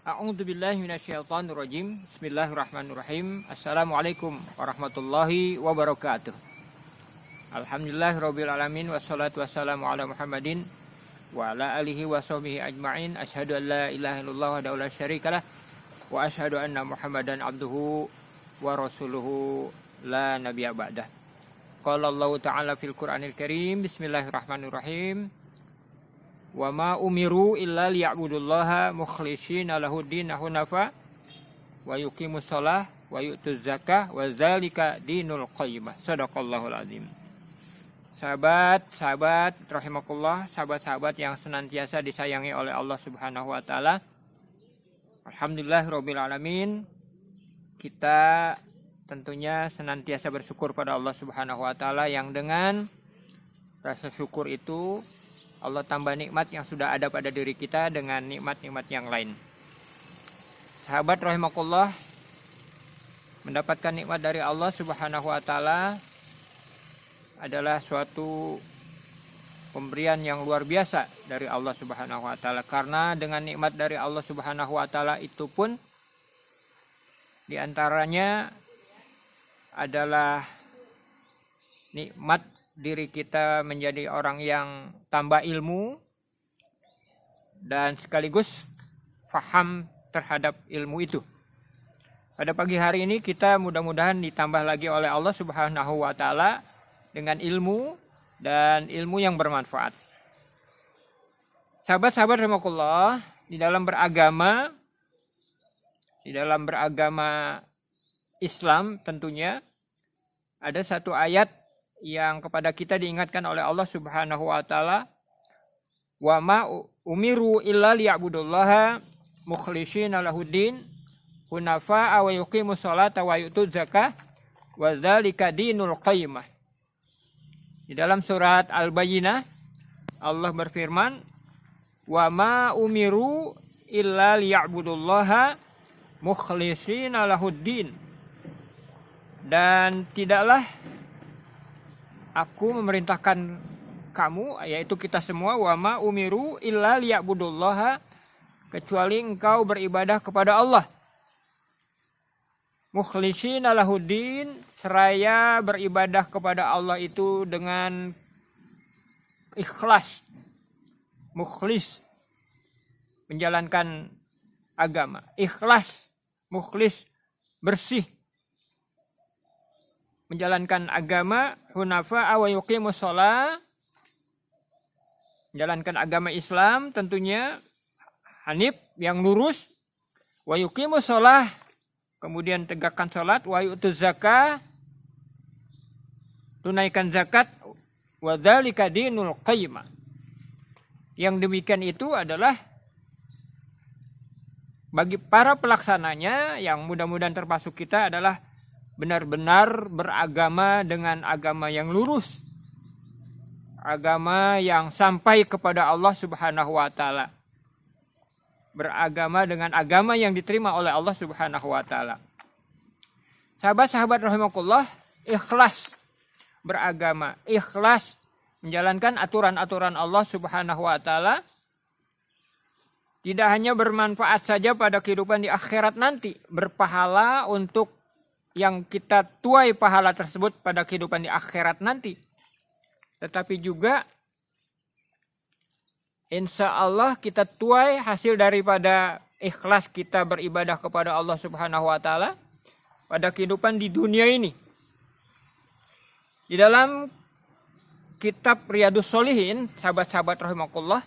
A'udzubillahi minasyaitonirrajim. Bismillahirrahmanirrahim. Assalamualaikum warahmatullahi wabarakatuh. Alhamdulillahirabbil alamin wassalatu wassalamu ala Muhammadin wa ala alihi wa sahbihi ajmain. Asyhadu an la ilaha illallah wahdahu la syarikalah wa asyhadu anna Muhammadan abduhu wa rasuluhu la nabiyya ba'dah. Qala Allah ta'ala fil Qur'anil Karim. Bismillahirrahmanirrahim. Wa ma umiru illa liya'budullaha mukhlishina lahuddin hunafa wa yuqimus shalah wa yu'tuz zakah wa dzalika dinul qayyimah. Shadaqallahul azim. Sahabat rahimakumullah, sahabat-sahabat yang senantiasa disayangi oleh Allah Subhanahu wa taala. Alhamdulillahirabbil alamin. Kita tentunya senantiasa bersyukur pada Allah Subhanahu wa taala yang dengan rasa syukur itu Allah tambah nikmat yang sudah ada pada diri kita dengan nikmat-nikmat yang lain. Sahabat rahimakumullah, mendapatkan nikmat dari Allah Subhanahu wa taala adalah suatu pemberian yang luar biasa dari Allah Subhanahu wa taala, karena dengan nikmat dari Allah Subhanahu wa taala itu pun diantaranya adalah nikmat diri kita menjadi orang yang tambah ilmu dan sekaligus faham terhadap ilmu itu. Pada pagi hari ini kita mudah-mudahan ditambah lagi oleh Allah Subhanahu wa taala dengan ilmu dan ilmu yang bermanfaat. Sahabat-sahabat rahimakumullah, di dalam beragama Islam tentunya ada satu ayat yang kepada kita diingatkan oleh Allah Subhanahu wa taala, wa ma umiru illa liya'budullaha mukhlishina lahuddin hunafa wa yuqimus sholata wa yu'tuz zakah wa dzalika dinul qayyimah. Di dalam surat Al-Bayyinah Allah berfirman, wa ma umiru illa liya'budullaha mukhlishina lahuddin, dan tidaklah aku memerintahkan kamu, yaitu kita semua, wa ma umiru illa liya'budullaha, kecuali engkau beribadah kepada Allah, mukhlishina lahuddin, seraya beribadah kepada Allah itu dengan ikhlas, mukhlis, menjalankan agama, ikhlas, mukhlis, bersih, menjalankan agama, hunafa wa yuqimus shalah, menjalankan agama Islam tentunya hanif, yang lurus, wa yuqimus shalah, kemudian tegakkan salat, wa yu'tuz zakah, tunaikan zakat, wa dzalika dinul qayyimah. Yang demikian itu adalah bagi para pelaksananya yang mudah-mudahan termasuk kita adalah benar-benar beragama dengan agama yang lurus, agama yang sampai kepada Allah Subhanahu wa taala, beragama dengan agama yang diterima oleh Allah Subhanahu wa taala. Sahabat-sahabat rahimakumullah, ikhlas beragama, ikhlas menjalankan aturan-aturan Allah Subhanahu wa taala tidak hanya bermanfaat saja pada kehidupan di akhirat nanti, berpahala untuk yang kita tuai pahala tersebut pada kehidupan di akhirat nanti, tetapi juga insya Allah kita tuai hasil daripada ikhlas kita beribadah kepada Allah Subhanahu wa taala pada kehidupan di dunia ini. Di dalam kitab Riyadhus Shalihin, sahabat-sahabat rahimakumullah,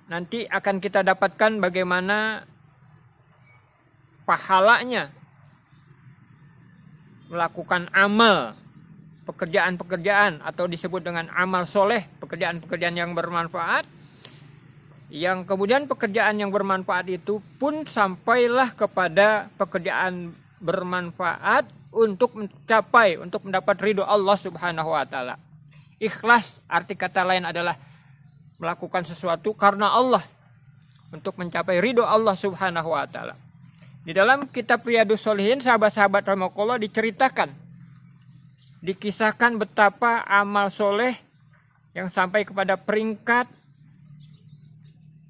nanti akan kita dapatkan bagaimana pahalanya melakukan amal, pekerjaan-pekerjaan atau disebut dengan amal soleh, pekerjaan-pekerjaan yang bermanfaat, yang kemudian pekerjaan yang bermanfaat itu pun sampailah kepada pekerjaan bermanfaat untuk mendapat ridho Allah Subhanahu wa taala. Ikhlas arti kata lain adalah melakukan sesuatu karena Allah untuk mencapai ridho Allah Subhanahu wa taala. Di dalam kitab Riyadhus Shalihin, sahabat-sahabat rahimakumullah, dikisahkan betapa amal soleh yang sampai kepada peringkat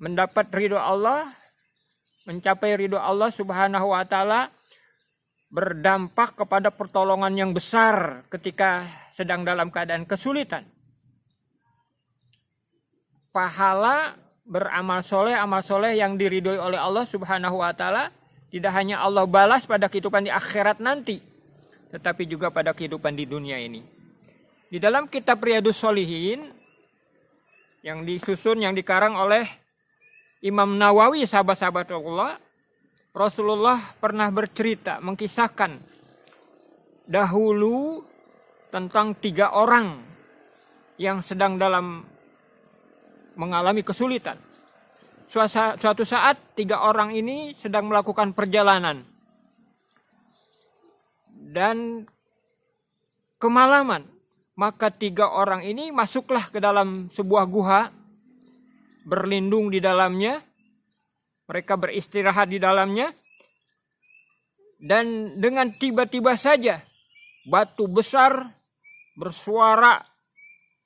mendapat ridho Allah, mencapai ridho Allah Subhanahu wa taala, berdampak kepada pertolongan yang besar ketika sedang dalam keadaan kesulitan. Pahala beramal soleh yang diridhoi oleh Allah Subhanahu wa taala, tidak hanya Allah balas pada kehidupan di akhirat nanti, tetapi juga pada kehidupan di dunia ini. Di dalam kitab Riyadhus Shalihin yang disusun, yang dikarang oleh Imam Nawawi, sahabat-sahabat Allah, Rasulullah pernah bercerita, mengkisahkan dahulu tentang 3 orang yang sedang dalam mengalami kesulitan. Suatu saat 3 orang ini sedang melakukan perjalanan dan kemalaman. Maka 3 orang ini masuklah ke dalam sebuah gua, berlindung di dalamnya. Mereka beristirahat di dalamnya, dan dengan tiba-tiba saja batu besar bersuara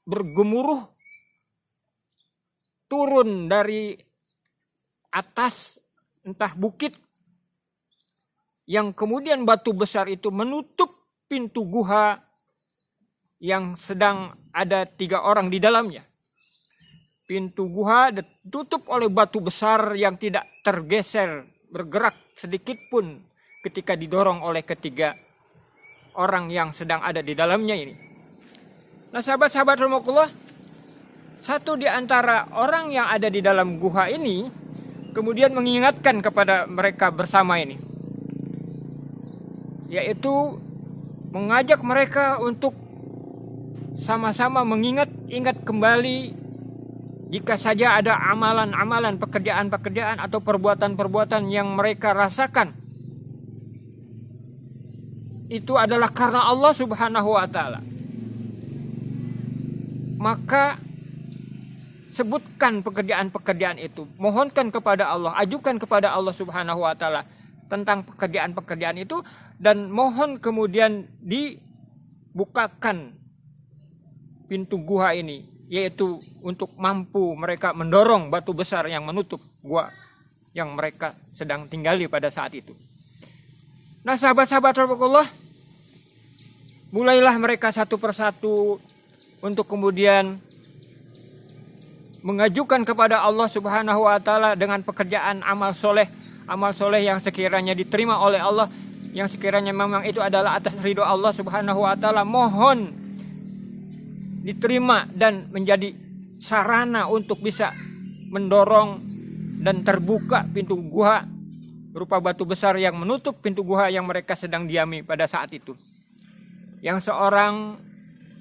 bergemuruh turun dari atas entah bukit, yang kemudian batu besar itu menutup pintu gua yang sedang ada 3 orang di dalamnya. Pintu gua ditutup oleh batu besar yang tidak tergeser, bergerak sedikit pun ketika didorong oleh ketiga orang yang sedang ada di dalamnya ini. Nah, sahabat-sahabat rahimakumullah, satu di antara orang yang ada di dalam gua ini kemudian mengingatkan kepada mereka bersama ini, yaitu mengajak mereka untuk sama-sama mengingat kembali jika saja ada amalan-amalan, pekerjaan-pekerjaan atau perbuatan-perbuatan yang mereka rasakan, itu adalah karena Allah Subhanahu wa taala. Maka sebutkan pekerjaan-pekerjaan itu, mohonkan kepada Allah, ajukan kepada Allah Subhanahu wa taala tentang pekerjaan-pekerjaan itu, dan mohon kemudian dibukakan pintu gua ini, yaitu untuk mampu mereka mendorong batu besar yang menutup gua yang mereka sedang tinggali pada saat itu. Nah, sahabat-sahabat Allah, mulailah mereka satu persatu untuk kemudian mengajukan kepada Allah Subhanahu wa taala dengan pekerjaan amal soleh yang sekiranya diterima oleh Allah, yang sekiranya memang itu adalah atas ridho Allah Subhanahu wa taala, mohon diterima dan menjadi sarana untuk bisa mendorong dan terbuka pintu gua berupa batu besar yang menutup pintu gua yang mereka sedang diami pada saat itu. Yang seorang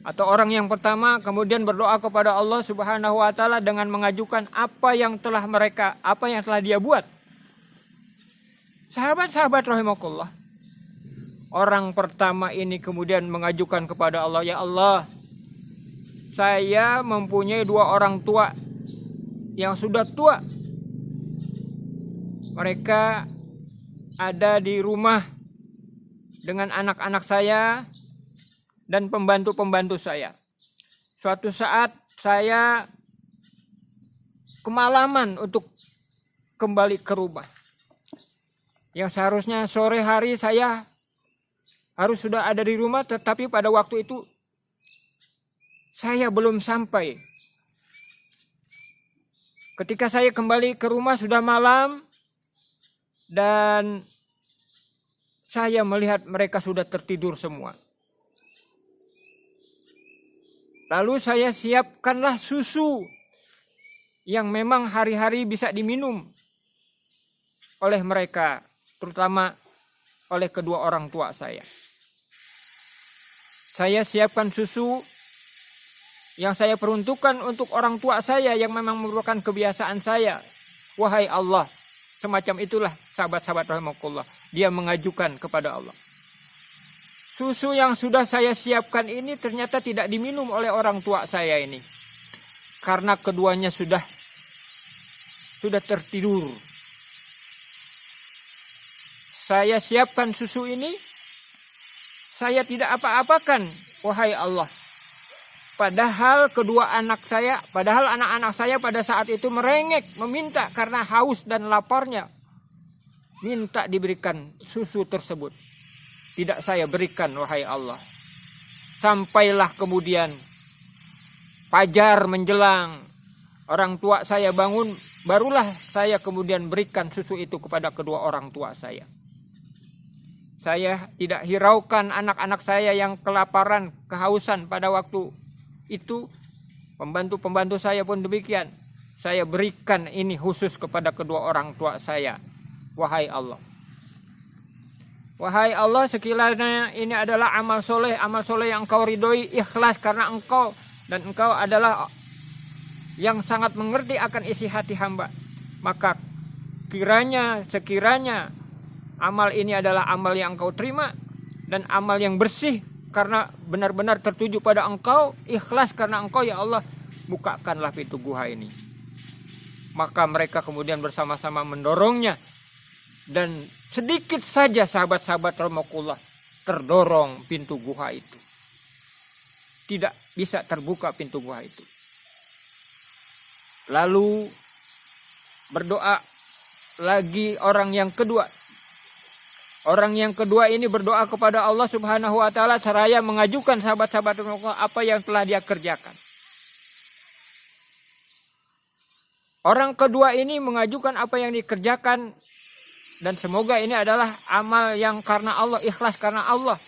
atau orang yang pertama kemudian berdoa kepada Allah Subhanahu wa taala dengan mengajukan apa yang telah dia buat. Sahabat-sahabat rahimakumullah, orang pertama ini kemudian mengajukan kepada Allah, ya Allah, saya mempunyai 2 orang tua yang sudah tua. Mereka ada di rumah dengan anak-anak saya dan pembantu-pembantu saya. Suatu saat saya kemalaman untuk kembali ke rumah. Yang seharusnya sore hari saya harus sudah ada di rumah, tetapi pada waktu itu saya belum sampai. Ketika saya kembali ke rumah sudah malam dan saya melihat mereka sudah tertidur semua. Lalu saya siapkanlah susu yang memang hari-hari bisa diminum oleh mereka, terutama oleh kedua orang tua saya. Saya siapkan susu yang saya peruntukkan untuk orang tua saya yang memang merupakan kebiasaan saya. Wahai Allah, semacam itulah sahabat-sahabat rahimakumullah, dia mengajukan kepada Allah. Susu yang sudah saya siapkan ini ternyata tidak diminum oleh orang tua saya ini, karena keduanya sudah tertidur. Saya siapkan susu ini, saya tidak apa-apakan, wahai Allah. Padahal anak-anak saya pada saat itu merengek, meminta karena haus dan laparnya. Minta diberikan susu tersebut. Tidak saya berikan, wahai Allah. Sampailah kemudian fajar menjelang, orang tua saya bangun, barulah saya kemudian berikan susu itu kepada kedua orang tua saya. Saya tidak hiraukan anak-anak saya yang kelaparan, kehausan pada waktu itu. Pembantu-pembantu saya pun demikian. Saya berikan ini khusus kepada kedua orang tua saya. Wahai Allah. Wahai Allah, sekiranya ini adalah amal soleh yang Engkau ridhoi, ikhlas karena Engkau, dan Engkau adalah yang sangat mengerti akan isi hati hamba, maka sekiranya amal ini adalah amal yang Engkau terima dan amal yang bersih karena benar-benar tertuju pada Engkau, ikhlas karena Engkau, ya Allah, bukakanlah pintu gua ini. Maka mereka kemudian bersama-sama mendorongnya, dan sedikit saja sahabat-sahabat rahimakumullah terdorong pintu gua itu. Tidak bisa terbuka pintu gua itu. Lalu berdoa lagi orang yang kedua. Orang yang kedua ini berdoa kepada Allah Subhanahu wa taala seraya mengajukan sahabat-sahabat apa yang telah dia kerjakan. Orang kedua ini mengajukan apa yang dikerjakan, dan semoga ini adalah amal yang karena Allah, ikhlas karena Allah.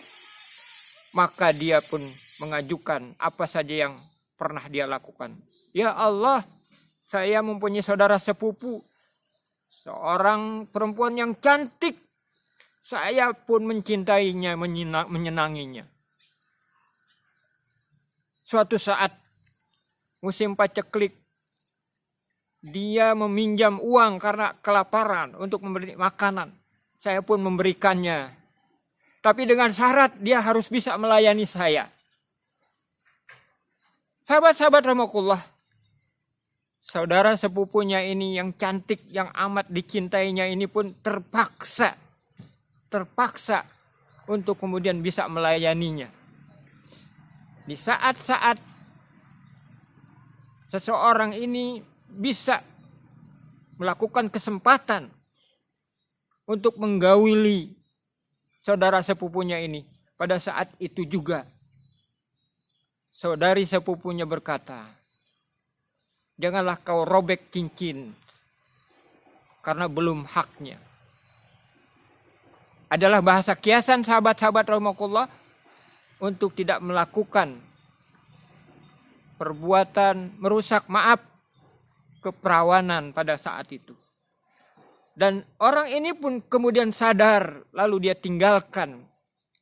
Maka dia pun mengajukan apa saja yang pernah dia lakukan. Ya Allah, saya mempunyai saudara sepupu, seorang perempuan yang cantik. Saya pun mencintainya, menyenanginya. Suatu saat musim paceklik, dia meminjam uang karena kelaparan untuk memberi makanan. Saya pun memberikannya. Tapi dengan syarat dia harus bisa melayani saya. Sahabat-sahabat rahimakumullah, saudara sepupunya ini yang cantik, yang amat dicintainya ini pun terpaksa untuk kemudian bisa melayaninya. Di saat-saat seseorang ini bisa melakukan kesempatan untuk menggauli saudara sepupunya ini, pada saat itu juga saudari sepupunya berkata, janganlah kau robek cincin karena belum haknya. Adalah bahasa kiasan sahabat-sahabat rahimakumullah untuk tidak melakukan perbuatan merusak, keperawanan pada saat itu. Dan orang ini pun kemudian sadar, lalu dia tinggalkan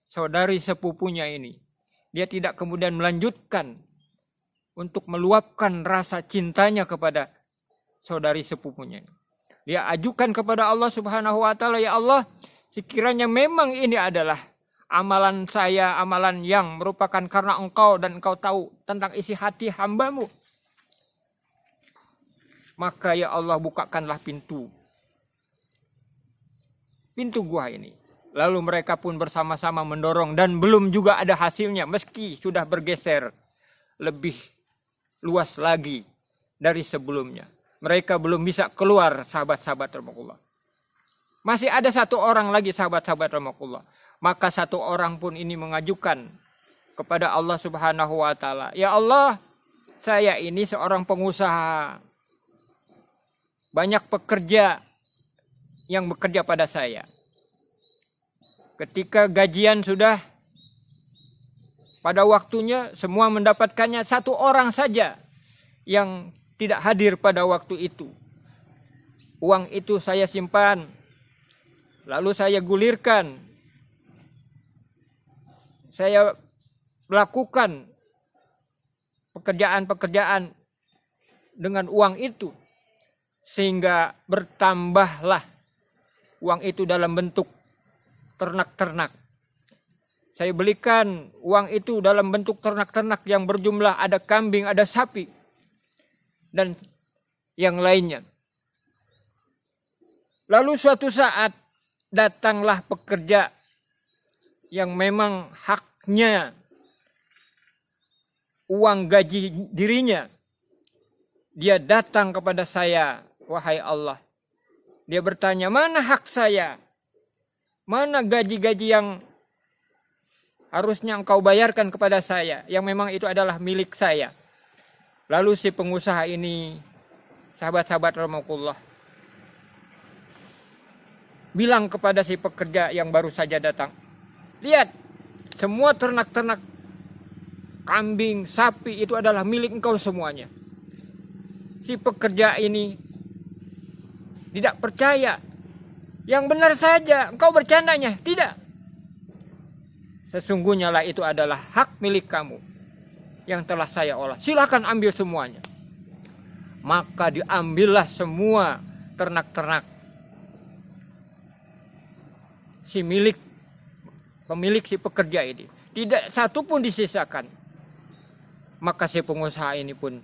saudari sepupunya ini. Dia tidak kemudian melanjutkan untuk meluapkan rasa cintanya kepada saudari sepupunya. Dia ajukan kepada Allah Subhanahu wa taala, ya Allah, sekiranya memang ini adalah amalan saya, amalan yang merupakan karena Engkau dan Engkau tahu tentang isi hati hamba-Mu, maka ya Allah, bukakanlah pintu gua ini. Lalu mereka pun bersama-sama mendorong, dan belum juga ada hasilnya meski sudah bergeser lebih luas lagi dari sebelumnya. Mereka belum bisa keluar, sahabat-sahabat rahimakumullah. Masih ada satu orang lagi, sahabat-sahabat rahimakumullah. Maka satu orang pun ini mengajukan kepada Allah Subhanahu wa taala, ya Allah, saya ini seorang pengusaha. Banyak pekerja yang bekerja pada saya. Ketika gajian sudah pada waktunya, semua mendapatkannya, satu orang saja yang tidak hadir pada waktu itu. Uang itu saya simpan, lalu saya gulirkan. Saya melakukan pekerjaan-pekerjaan dengan uang itu, sehingga bertambahlah uang itu dalam bentuk ternak-ternak. Saya belikan uang itu dalam bentuk ternak-ternak yang berjumlah, ada kambing, ada sapi, dan yang lainnya. Lalu suatu saat datanglah pekerja yang memang haknya uang gaji dirinya, dia datang kepada saya, wahai Allah. Dia bertanya, mana hak saya? Mana gaji-gaji yang harusnya engkau bayarkan kepada saya, yang memang itu adalah milik saya? Lalu si pengusaha ini, sahabat-sahabat rahimakumullah, bilang kepada si pekerja yang baru saja datang, lihat, semua ternak-ternak kambing, sapi itu adalah milik engkau semuanya. Si pekerja ini tidak percaya. Yang benar saja, engkau bercandanya. Tidak. Sesungguhnya lah itu adalah hak milik kamu yang telah saya olah. Silakan ambil semuanya. Maka diambillah semua ternak-ternak si pemilik si pekerja ini. Tidak satu pun disisakan. Maka si pengusaha ini pun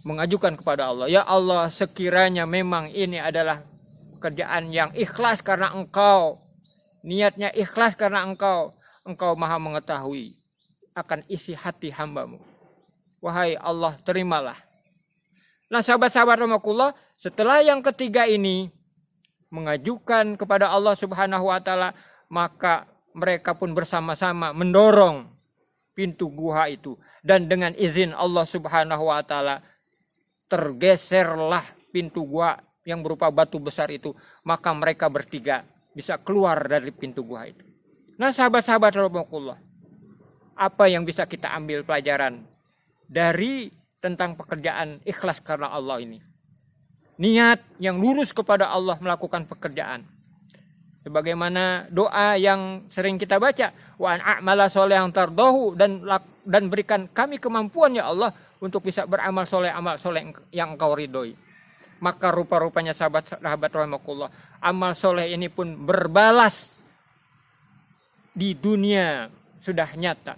mengajukan kepada Allah, ya Allah, sekiranya memang ini adalah pekerjaan yang ikhlas karena engkau, niatnya ikhlas karena engkau maha mengetahui akan isi hati hambamu. Wahai Allah, terimalah. Nah sahabat-sahabat rahimakumullah, setelah yang ketiga ini mengajukan kepada Allah Subhanahu wa taala, maka mereka pun bersama-sama mendorong pintu gua itu, dan dengan izin Allah Subhanahu wa taala tergeserlah pintu gua yang berupa batu besar itu, maka mereka bertiga bisa keluar dari pintu gua itu. Nah sahabat-sahabat rahimakumullah, apa yang bisa kita ambil pelajaran dari tentang pekerjaan ikhlas karena Allah ini? Niat yang lurus kepada Allah melakukan pekerjaan. Sebagaimana doa yang sering kita baca, wa an a'mala sholihan tardahu, dan berikan kami kemampuan ya Allah untuk bisa beramal soleh, amal soleh yang engkau ridhoi. Maka rupa-rupanya sahabat rahimakumullah, amal soleh ini pun berbalas di dunia sudah nyata.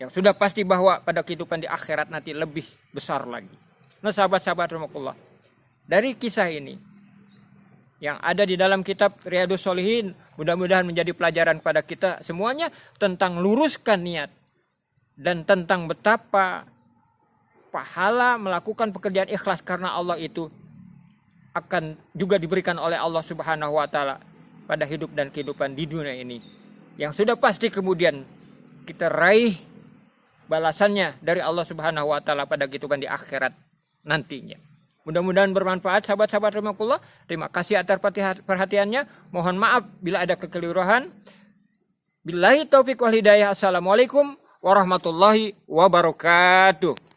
Yang sudah pasti bahwa pada kehidupan di akhirat nanti lebih besar lagi. Nah sahabat-sahabat rahimakumullah, dari kisah ini yang ada di dalam kitab Riyadhus Shalihin, mudah-mudahan menjadi pelajaran pada kita semuanya tentang luruskan niat dan tentang betapa pahala melakukan pekerjaan ikhlas karena Allah itu akan juga diberikan oleh Allah Subhanahu wa taala pada hidup dan kehidupan di dunia ini, yang sudah pasti kemudian kita raih balasannya dari Allah Subhanahu wa taala pada kehidupan di akhirat nantinya. Mudah-mudahan bermanfaat sahabat-sahabat rahimakumullah. Terima kasih atas perhatiannya. Mohon maaf bila ada kekeliruan. Billahi taufiq wal hidayah. Assalamualaikum warahmatullahi wabarakatuh.